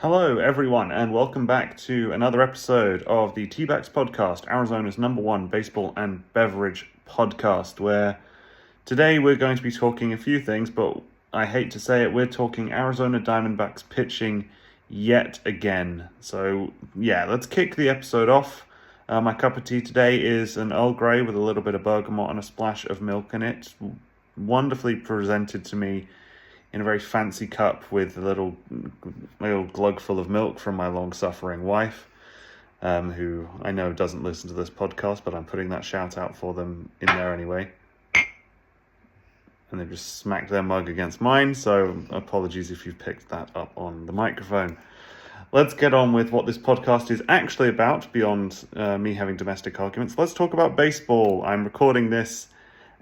Hello, everyone, and welcome back to another episode of the Dbacks podcast, Arizona's #1 baseball and beverage podcast, where today we're going to be talking a few things, but I hate to say it, we're talking Arizona Diamondbacks pitching yet again. So, yeah, let's kick the episode off. My cup of tea today is an Earl Grey with a little bit of bergamot and a splash of milk in it. Wonderfully presented to me in a very fancy cup with a little glug full of milk from my long-suffering wife, who I know doesn't listen to this podcast, but I'm putting that shout out for them in there anyway. And they just smacked their mug against mine, so apologies if you've picked that up on the microphone. Let's get on with what this podcast is actually about, beyond me having domestic arguments. Let's talk about baseball. I'm recording this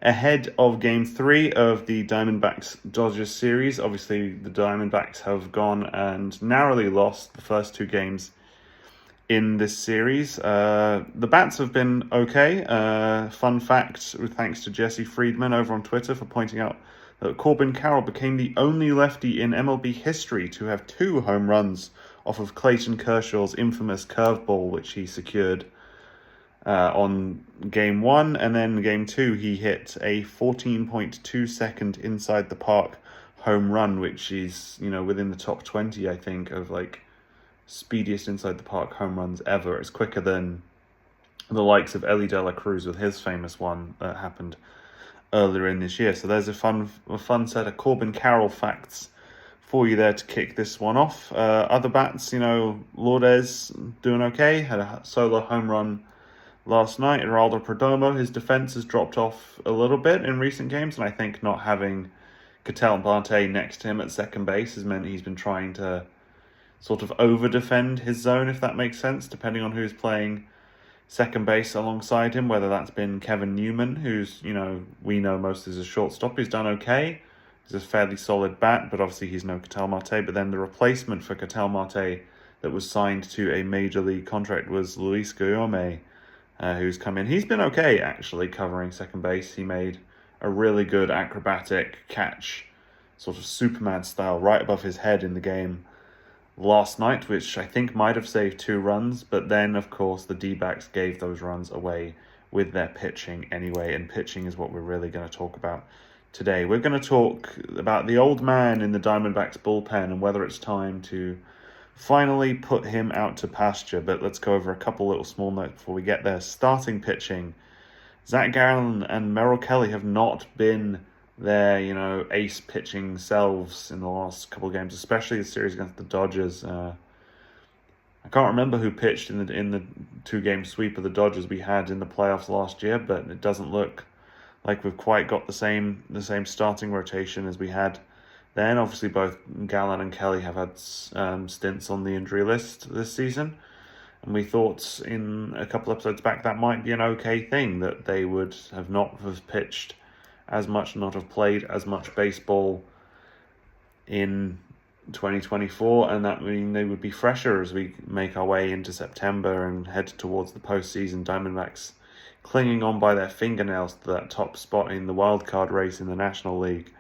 ahead of Game 3 of the Diamondbacks-Dodgers series. Obviously, the Diamondbacks have gone and narrowly lost the first two games in this series. The bats have been okay. Fun fact, thanks to Jesse Friedman over on Twitter for pointing out that Corbin Carroll became the only lefty in MLB history to have 2 home runs off of Clayton Kershaw's infamous curveball, which he secured on Game 1, and then Game 2 he hit a 14.2 second inside the park home run, which is, within the top 20, I think, of speediest inside the park home runs ever. It's quicker than the likes of Ellie De La Cruz with his famous one that happened earlier in this year. So there's a fun set of Corbin Carroll facts for you there to kick this one off. Other bats, Lourdes doing okay, had a solo home run last night. Geraldo Perdomo, his defense has dropped off a little bit in recent games, and I think not having Ketel Marte next to him at second base has meant he's been trying to sort of over-defend his zone, if that makes sense, depending on who's playing second base alongside him, whether that's been Kevin Newman, who's, we know most as a shortstop, who's done okay. He's a fairly solid bat, but obviously he's no Ketel Marte. But then the replacement for Ketel Marte that was signed to a major league contract was Luis Guillorme, who's come in. He's been okay, actually, covering second base. He made a really good acrobatic catch, sort of Superman style, right above his head in the game last night, which I think might have saved 2 runs. But then, of course, the Dbacks gave those runs away with their pitching anyway, and pitching is what we're really going to talk about today. We're going to talk about the old man in the Diamondbacks bullpen and whether it's time to finally put him out to pasture. But let's go over a couple little small notes before we get there. Starting pitching, Zach Gallen and Merrill Kelly have not been their, ace pitching selves in the last couple of games, especially the series against the Dodgers. I can't remember who pitched in the 2-game sweep of the Dodgers we had in the playoffs last year, but it doesn't look like we've quite got the same starting rotation as we had then. Obviously, both Gallen and Kelly have had stints on the injury list this season, and we thought in a couple episodes back that might be an okay thing, that they would not have pitched as much, not have played as much baseball in 2024, and that mean they would be fresher as we make our way into September and head towards the postseason. Diamondbacks clinging on by their fingernails to that top spot in the wildcard race in the National League.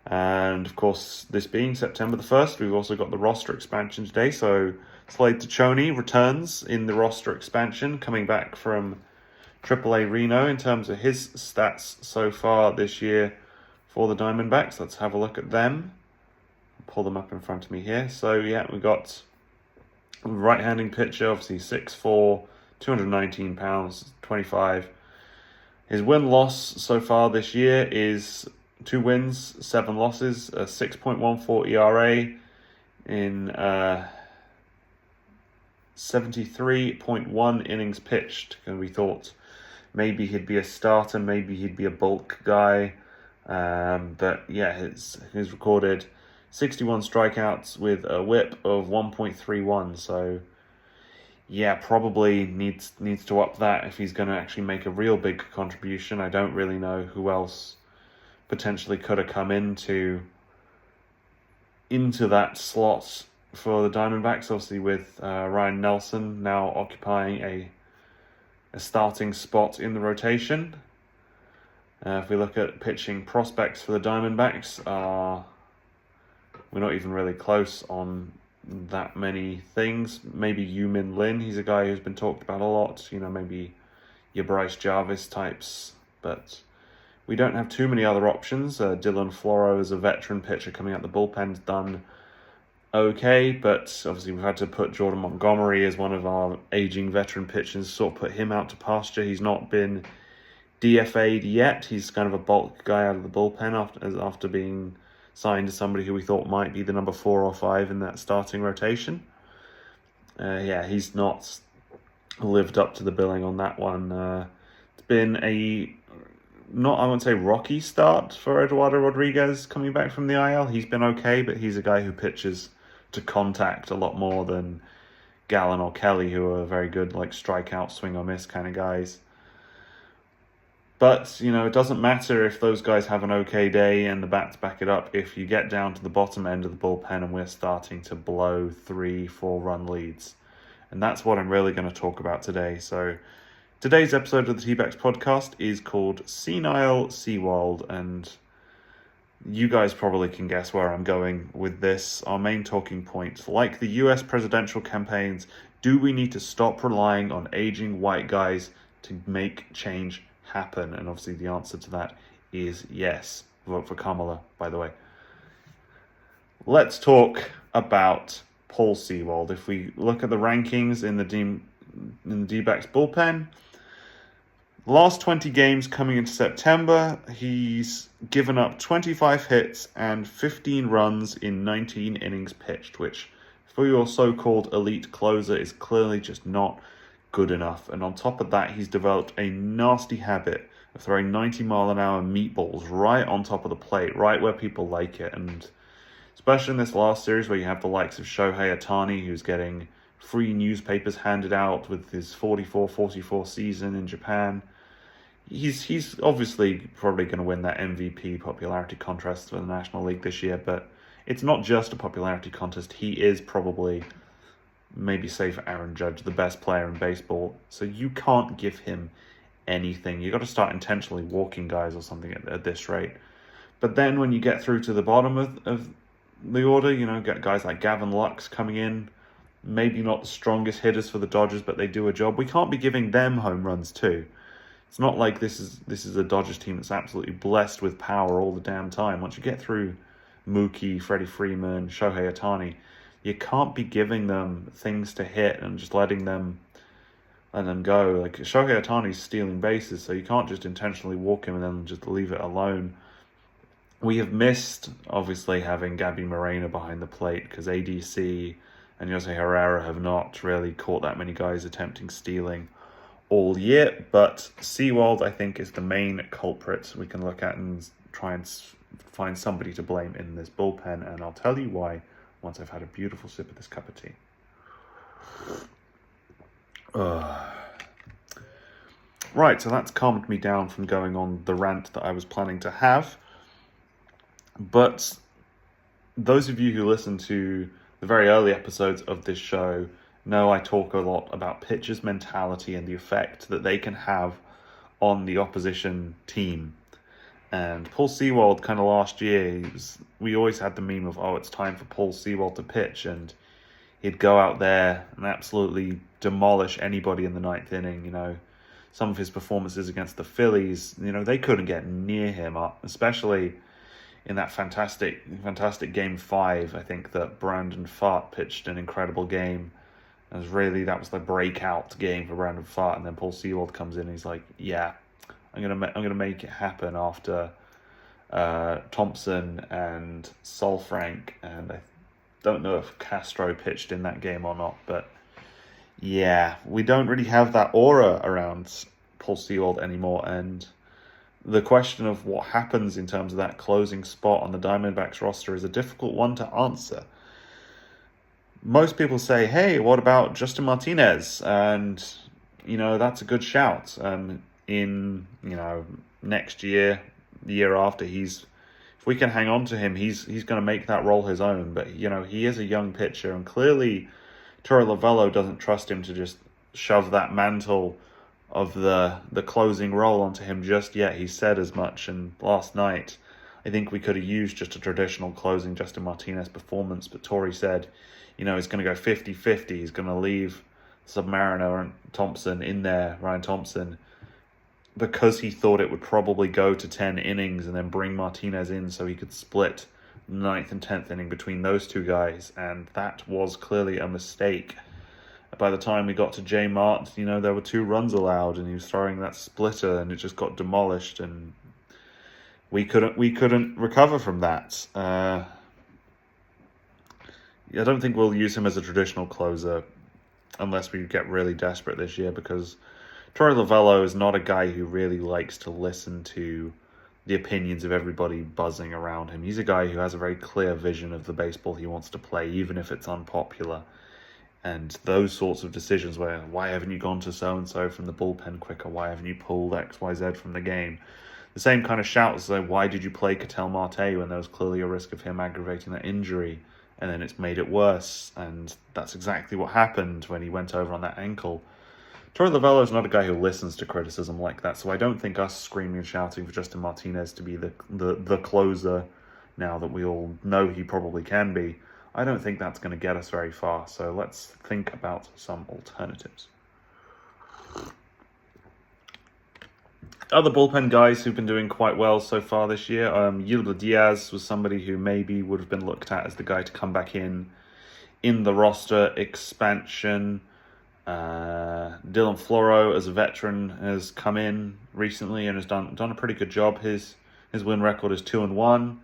And of course, this being September the 1st, we've also got the roster expansion today. So Slade Tachoni returns in the roster expansion, coming back from AAA Reno in terms of his stats so far this year for the Diamondbacks. Let's have a look at them. I'll pull them up in front of me here. So yeah, we got right-handing pitcher, obviously 6'4", 219 pounds, 25. His win-loss so far this year is 2 wins, 7 losses, a 6.14 ERA in 73.1 innings pitched. And we thought maybe he'd be a starter, maybe he'd be a bulk guy. But yeah, he's recorded 61 strikeouts with a whip of 1.31. So yeah, probably needs to up that if he's going to actually make a real big contribution. I don't really know who else potentially could have come into that slot for the Diamondbacks, obviously with Ryan Nelson now occupying a starting spot in the rotation. If we look at pitching prospects for the Diamondbacks, we're not even really close on that many things. Maybe Yu-Min Lin, he's a guy who's been talked about a lot. Maybe your Bryce Jarvis types, but we don't have too many other options. Dylan Floro is a veteran pitcher coming out the bullpen's done okay, but obviously we've had to put Jordan Montgomery as one of our aging veteran pitchers, sort of put him out to pasture. He's not been DFA'd yet. He's kind of a bulk guy out of the bullpen after being signed to somebody who we thought might be the number 4 or 5 in that starting rotation. He's not lived up to the billing on that one. It's been I won't say rocky start for Eduardo Rodriguez coming back from the IL. He's been okay, but he's a guy who pitches to contact a lot more than Gallen or Kelly, who are very good, like strikeout, swing or miss kind of guys. But, it doesn't matter if those guys have an okay day and the bats back it up. If you get down to the bottom end of the bullpen and we're starting to blow 3-4 run leads. And that's what I'm really going to talk about today. So today's episode of the Dbacks podcast is called Senile, Sewald, and you guys probably can guess where I'm going with this. Our main talking point, like the US presidential campaigns, do we need to stop relying on aging white guys to make change happen? And obviously the answer to that is yes. Vote for Kamala, by the way. Let's talk about Paul Sewald. If we look at the rankings in the D-backs bullpen, last 20 games coming into September, he's given up 25 hits and 15 runs in 19 innings pitched, which for your so-called elite closer is clearly just not good enough. And on top of that, he's developed a nasty habit of throwing 90-mile-an-hour meatballs right on top of the plate, right where people like it. And especially in this last series where you have the likes of Shohei Ohtani, who's getting free newspapers handed out with his 44-44 season in Japan. He's obviously probably going to win that MVP popularity contest for the National League this year, but it's not just a popularity contest. He is probably, maybe say for Aaron Judge, the best player in baseball. So you can't give him anything. You got to start intentionally walking guys or something at this rate. But then when you get through to the bottom of the order, get guys like Gavin Lux coming in, maybe not the strongest hitters for the Dodgers, but they do a job. We can't be giving them home runs too. It's not like this is a Dodgers team that's absolutely blessed with power all the damn time. Once you get through Mookie, Freddie Freeman, Shohei Ohtani, you can't be giving them things to hit and just letting them go. Like Shohei Ohtani's stealing bases, so you can't just intentionally walk him and then just leave it alone. We have missed, obviously, having Gabby Moreno behind the plate because ADC and Jose Herrera have not really caught that many guys attempting stealing all year. But Sewald, I think, is the main culprit we can look at and try and find somebody to blame in this bullpen. And I'll tell you why once I've had a beautiful sip of this cup of tea. Right, so that's calmed me down from going on the rant that I was planning to have. But those of you who listen to the very early episodes of this show know I talk a lot about pitchers' mentality and the effect that they can have on the opposition team. And Paul Sewald, kind of last year, we always had the meme of, it's time for Paul Sewald to pitch, and he'd go out there and absolutely demolish anybody in the ninth inning. Some of his performances against the Phillies, they couldn't get near him up, especially in that fantastic Game 5. I think that Brandon Pfaadt pitched an incredible game. That was the breakout game for Brandon Pfaadt, and then Paul Sewald comes in and he's like, yeah, I'm gonna make it happen after Thompson and Solfrank, and I don't know if Castro pitched in that game or not, but yeah, we don't really have that aura around Paul Sewald anymore, and the question of what happens in terms of that closing spot on the Diamondbacks roster is a difficult one to answer. Most people say, hey, what about Justin Martinez? And, that's a good shout. In next year, the year after, if we can hang on to him, he's going to make that role his own. But, he is a young pitcher, and clearly Torey Lovullo doesn't trust him to just shove that mantle of the closing role onto him just yet. He said as much, and last night I think we could have used just a traditional closing Justin Martinez performance, but Torey said, he's going to go 50-50. He's going to leave Submariner and Thompson in there, Ryan Thompson, because he thought it would probably go to 10 innings and then bring Martinez in so he could split the 9th and 10th inning between those two guys. And that was clearly a mistake. By the time we got to J Mart, there were 2 runs allowed, and he was throwing that splitter, and it just got demolished, and we couldn't recover from that. I don't think we'll use him as a traditional closer unless we get really desperate this year, because Torey Lovullo is not a guy who really likes to listen to the opinions of everybody buzzing around him. He's a guy who has a very clear vision of the baseball he wants to play, even if it's unpopular. And those sorts of decisions where, why haven't you gone to so-and-so from the bullpen quicker? Why haven't you pulled XYZ from the game? The same kind of shouts as, why did you play Ketel Marte when there was clearly a risk of him aggravating that injury? And then it's made it worse. And that's exactly what happened when he went over on that ankle. Torey Lovullo is not a guy who listens to criticism like that. So I don't think us screaming and shouting for Justin Martinez to be the closer, now that we all know he probably can be, I don't think that's going to get us very far. So let's think about some alternatives. Other bullpen guys who've been doing quite well so far this year. Yilda Diaz was somebody who maybe would have been looked at as the guy to come back in the roster expansion. Dylan Floro, as a veteran, has come in recently and has done a pretty good job. His win record is 2-1.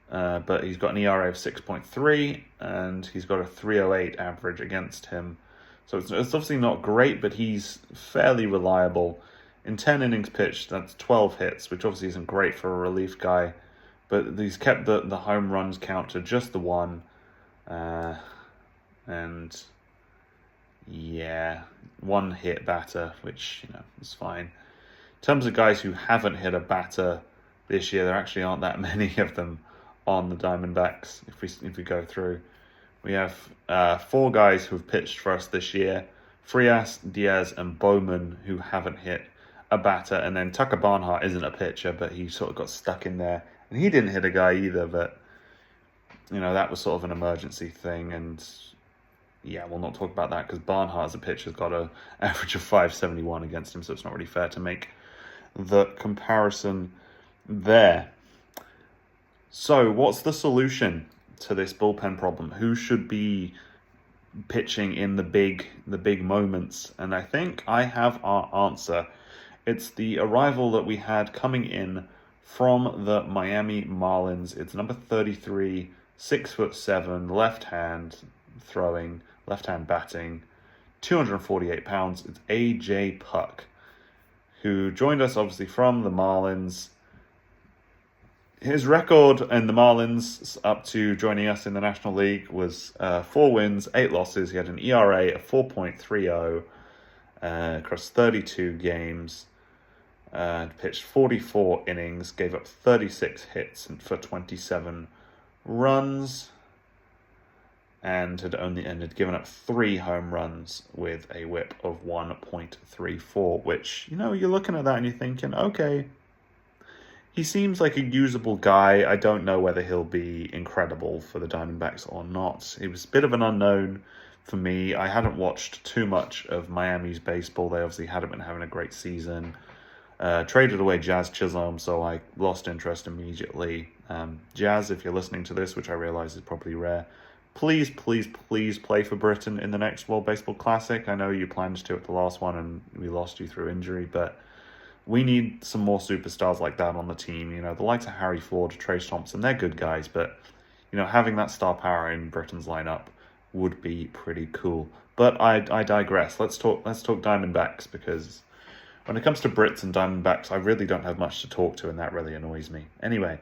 But he's got an ERA of 6.3, and he's got a 3.08 average against him. So it's obviously not great, but he's fairly reliable. In 10 innings pitched, that's 12 hits, which obviously isn't great for a relief guy. But he's kept the home runs count to just the 1. And yeah, 1 hit batter, which, is fine. In terms of guys who haven't hit a batter this year, there actually aren't that many of them on the Diamondbacks. If we go through, we have 4 guys who have pitched for us this year: Frias, Diaz, and Bowman, who haven't hit a batter. And then Tucker Barnhart isn't a pitcher, but he sort of got stuck in there, and he didn't hit a guy either. But that was sort of an emergency thing, and yeah, we'll not talk about that because Barnhart as a pitcher has got an average of 5.71 against him, so it's not really fair to make the comparison there. So what's the solution to this bullpen problem? Who should be pitching in the big moments? And I think I have our answer. It's the arrival that we had coming in from the Miami Marlins. It's number 33, 6'7", left-hand throwing, left-hand batting, 248 pounds. It's AJ Puk, who joined us obviously from the Marlins. His record in the Marlins up to joining us in the National League was 4 wins, 8 losses. He had an ERA of 4.30 across 32 games. Pitched 44 innings, gave up 36 hits for 27 runs, and had given up 3 home runs with a whip of 1.34, which, you're looking at that and you're thinking, okay, he seems like a usable guy. I don't know whether he'll be incredible for the Diamondbacks or not. He was a bit of an unknown for me. I hadn't watched too much of Miami's baseball. They obviously hadn't been having a great season. Traded away Jazz Chisholm, so I lost interest immediately. Jazz, if you're listening to this, which I realize is probably rare, please play for Britain in the next World Baseball Classic. I know you planned to at the last one and we lost you through injury, but we need some more superstars like that on the team. The likes of Harry Ford, Trace Thompson, they're good guys, but having that star power in Britain's lineup would be pretty cool. But I digress. Let's talk Diamondbacks, because when it comes to Brits and Diamondbacks, I really don't have much to talk to, and that really annoys me. Anyway,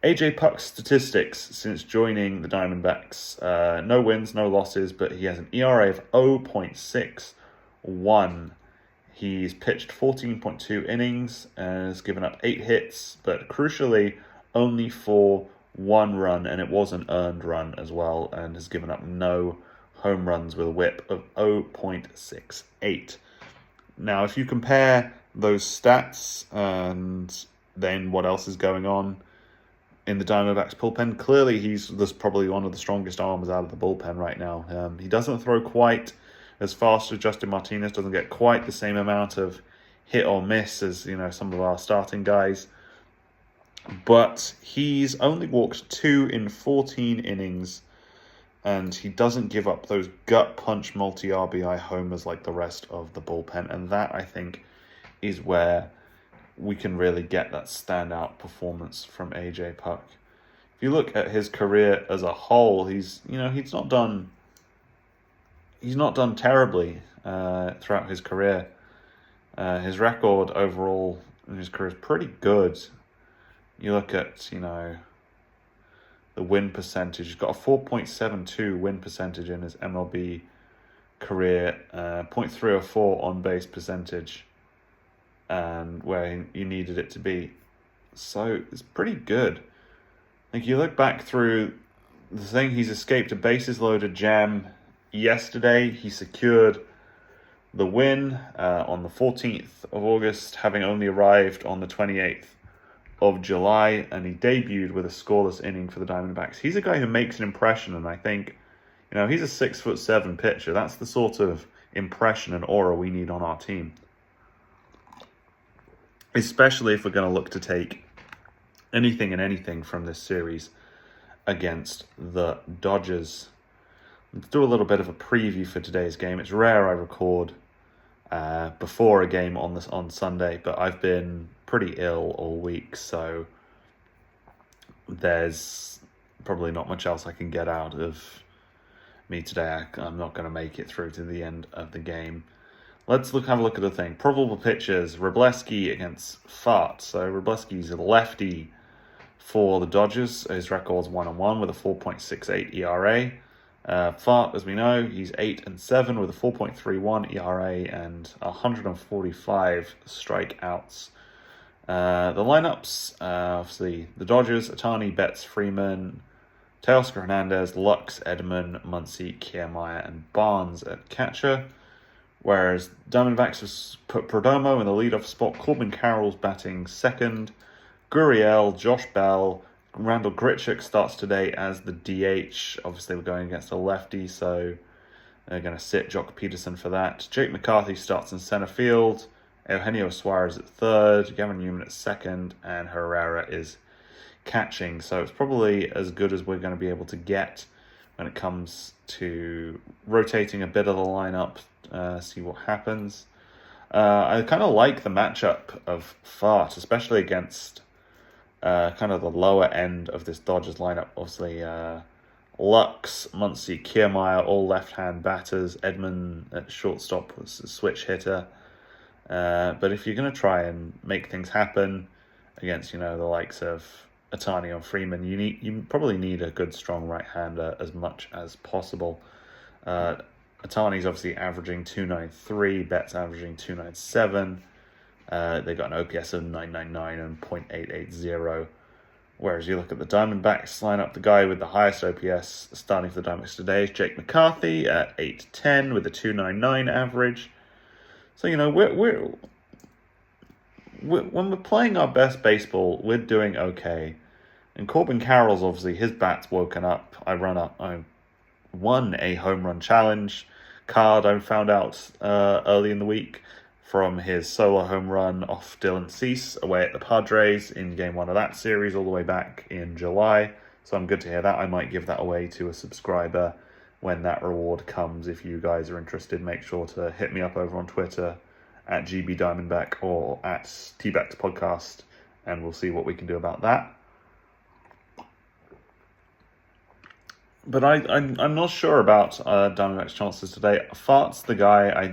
AJ Puk's statistics since joining the Diamondbacks: no wins, no losses, but he has an ERA of 0.61. He's pitched 14.2 innings and has given up 8 hits, but crucially only for 1 run, and it was an earned run as well, and has given up no home runs with a whip of 0.68. Now, if you compare those stats and then what else is going on, in the Diamondbacks bullpen. Clearly, he's probably one of the strongest arms out of the bullpen right now. He doesn't throw quite as fast as Justin Martinez, doesn't get quite the same amount of hit or miss as some of our starting guys. But he's only walked 2 in 14 innings, and he doesn't give up those gut punch multi-RBI homers like the rest of the bullpen. And that, I think, is where we can really get that standout performance from AJ Puk. If you look at his career as a whole, he's not done terribly throughout his career. His record overall in his career is pretty good. You look at, the win percentage. He's got a 4.72 win percentage in his MLB career, .304 on-base percentage, and where you needed it to be. So it's pretty good. Like, you look back through the thing, he's escaped a bases-loaded jam yesterday. He secured the win on the 14th of August, having only arrived on the 28th of July, and he debuted with a scoreless inning for the Diamondbacks. He's a guy who makes an impression, and I think, he's a 6'7" pitcher. That's the sort of impression and aura we need on our team, especially if we're going to look to take anything and anything from this series against the Dodgers. Let's do a little bit of a preview for today's game. It's rare I record before a game on Sunday, but I've been pretty ill all week, so there's probably not much else I can get out of me today. I'm not going to make it through to the end of the game. Let's have a look at the thing. Probable pitchers: Wroblewski against Fart. So Wroblewski's a lefty for the Dodgers. His record's 1-1 with a 4.68 ERA. Fart, as we know, he's 8-7 with a 4.31 ERA and 145 strikeouts. The lineups, obviously, the Dodgers: Ohtani, Betts, Freeman, Teoscar Hernandez, Lux, Edman, Muncy, Kiermaier, and Barnes at catcher. Whereas Diamondbacks has put Perdomo in the leadoff spot. Corbin Carroll's batting second. Gurriel, Josh Bell, Randall Grichuk starts today as the DH. Obviously, we're going against a lefty, so they're going to sit Jock Peterson for that. Jake McCarthy starts in center field. Eugenio Suarez at third. Gavin Newman at second. And Herrera is catching. So it's probably as good as we're going to be able to get when it comes to rotating a bit of the lineup. See what happens. I kind of like the matchup of Fart, especially against kind of the lower end of this Dodgers lineup. Obviously, Lux, Muncy, Kiermaier, all left-hand batters. Edman at shortstop was a switch hitter. But if you're going to try and make things happen against, the likes of Ohtani or Freeman, you probably need a good, strong right-hander as much as possible. Ohtani's obviously averaging .293, Betts averaging .297. They got an OPS of .999 and .880. Whereas you look at the Diamondbacks lineup, the guy with the highest OPS starting for the Diamondbacks today is Jake McCarthy at .810 with a .299 average. So we're when we're playing our best baseball, we're doing okay. And Corbin Carroll's obviously, his bat's woken up. I won a home run challenge card I found out early in the week from his solo home run off Dylan Cease away at the Padres in game 1 of that series all the way back in July. So I'm good to hear that. I might give that away to a subscriber when that reward comes. If you guys are interested, make sure to hit me up over on Twitter at GB Diamondback or at Dbacks Podcast, and we'll see what we can do about that. But I'm not sure about Diamondback's chances today. Fart's the guy.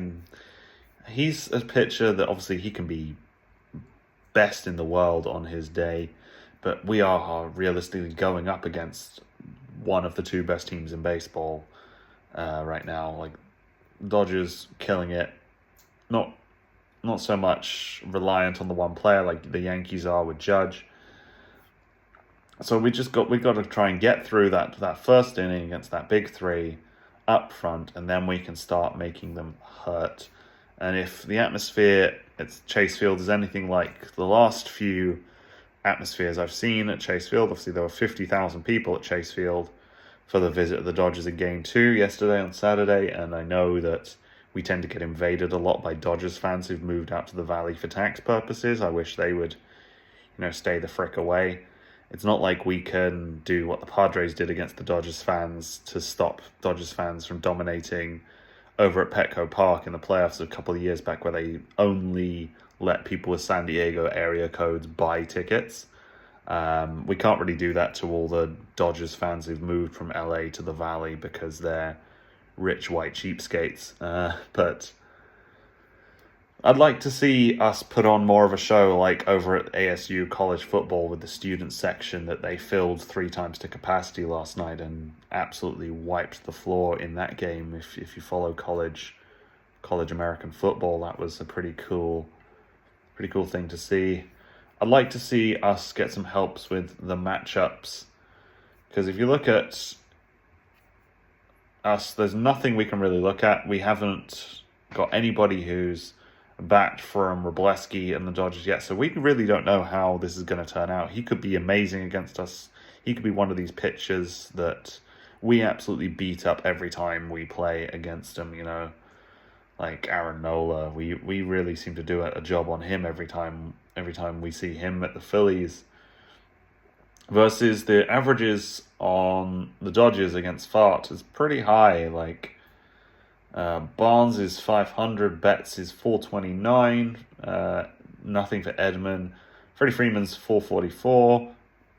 He's a pitcher that obviously he can be best in the world on his day, but we are realistically going up against one of the two best teams in baseball right now. Like, Dodgers killing it, not so much reliant on the one player like the Yankees are with Judge. So we got to try and get through that first inning against that big three up front, and then we can start making them hurt. And if the atmosphere at Chase Field is anything like the last few atmospheres I've seen at Chase Field. Obviously, there were 50,000 people at Chase Field for the visit of the Dodgers in Game 2 yesterday on Saturday, and I know that we tend to get invaded a lot by Dodgers fans who've moved out to the Valley for tax purposes. I wish they would, stay the frick away. It's not like we can do what the Padres did against the Dodgers fans to stop Dodgers fans from dominating over at Petco Park in the playoffs a couple of years back, where they only let people with San Diego area codes buy tickets. We can't really do that to all the Dodgers fans who've moved from LA to the Valley because they're rich white cheapskates. But I'd like to see us put on more of a show like over at ASU college football with the student section that they filled 3 times to capacity last night and absolutely wiped the floor in that game. If you follow college American football, that was a pretty cool thing to see. I'd like to see us get some helps with the matchups, because if you look at us, there's nothing we can really look at. We haven't got anybody who's backed from Robleski and the Dodgers yet, so we really don't know how this is going to turn out. He could be amazing against us. He could be one of these pitchers that we absolutely beat up every time we play against him, like Aaron Nola. We really seem to do a job on him every time we see him at the Phillies. Versus the averages on the Dodgers against Fart is pretty high. Like Barnes is 500, Betts is 429, nothing for Edman. Freddie Freeman's 444.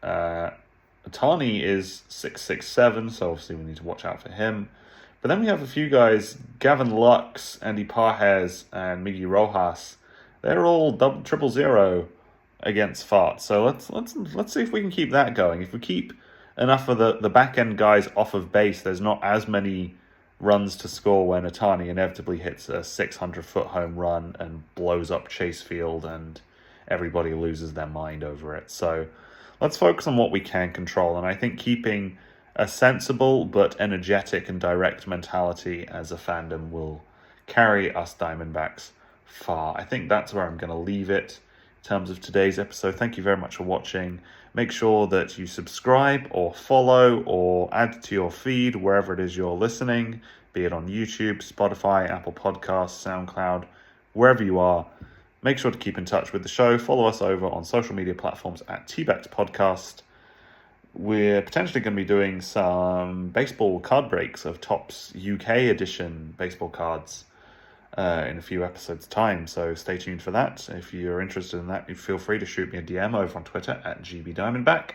Ohtani is 667, so obviously we need to watch out for him. But then we have a few guys, Gavin Lux, Andy Pajes, and Miggy Rojas. They're all triple zero against Fart. So let's see if we can keep that going. If we keep enough of the back end guys off of base, there's not as many runs to score when Ohtani inevitably hits a 600-foot home run and blows up Chase Field and everybody loses their mind over it. So let's focus on what we can control. And I think keeping a sensible but energetic and direct mentality as a fandom will carry us Diamondbacks far. I think that's where I'm going to leave it in terms of today's episode. Thank you very much for watching. Make sure that you subscribe or follow or add to your feed wherever it is you're listening, be it on YouTube, Spotify, Apple Podcasts, SoundCloud, wherever you are. Make sure to keep in touch with the show. Follow us over on social media platforms at Dbacks Podcast. We're potentially going to be doing some baseball card breaks of Topps UK edition baseball cards in a few episodes' time, so stay tuned for that. If you're interested in that, you feel free to shoot me a DM over on Twitter at GBDiamondback,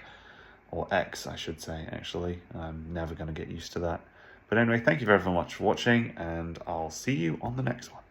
or X, I should say, actually. I'm never going to get used to that. But anyway, thank you very much for watching, and I'll see you on the next one.